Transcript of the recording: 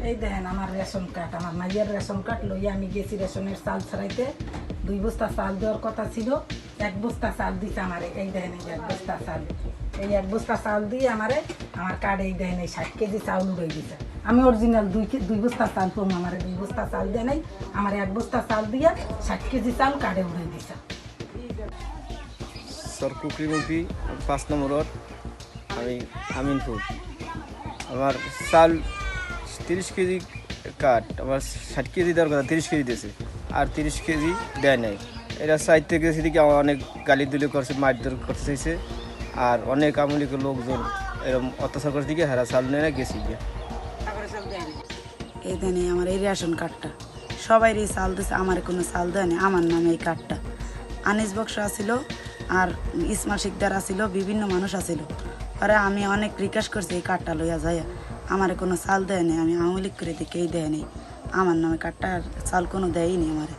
এই দেখেন আমার রেশন কার্ড, আমার মাইয়ের রেশন কার্ড লইয়া আমি গেছি রেশনের চাল ছাড়াইতে। 2 বস্তা চাল দেওয়ার কথা ছিল, 1 বস্তা চাল দিছে আমারে। এই দেখেন এই 1 বস্তা চাল, এই 1 বস্তা চাল দিয়ে আমার কার্ড এই দেখেন এই 60 কেজি চাউল উড়াই দিছে। আমি অরিজিনাল 2 বস্তা চাল পাবো, আমার 2 বস্তা চাল দেয় নাই, আমার 1 বস্তা চাল দিয়া 60 কেজি চাল কার্ডে উড়াই দিছে। সর কুকরিমুখী 5 নম্বর রোড, আমি আমিনপুর। আমার চাল 30 কেজি কাঠ, আমার 60 কেজি দেওয়ার কথা 30 কেজি দিয়েছে, আর 30 কেজি দেয় নাই। এরা চাইতে গেছে দিকে আমার অনেক গালি দুলি করছে, মারধর করতে চাইছে, আর অনেক আমলিকের লোকজন এরকম অত্যাচার করছে দিকে হারা চাল নেয় না গেছি গিয়ে। এই দেন আমার এই রেশন কার্ডটা সবাই চাল দিছে, আমার কোনো চাল দেয় না। আমার নামে এই কার্ডটা আনিস বক্স আসিল আর ইসমাল শিকদার আসিল, বিভিন্ন মানুষ আসিল। পরে আমি অনেক রিকোয়েস্ট করছি এই কার্ডটা লইয়া যাইয়া, আমার কোনো চাল দেয় নাই। আমি আওয়ামী লীগ করে দেখেই দেয় নেই, আমার নামে কার্ডটা চাল কোনো দেয়ই নি আমারে।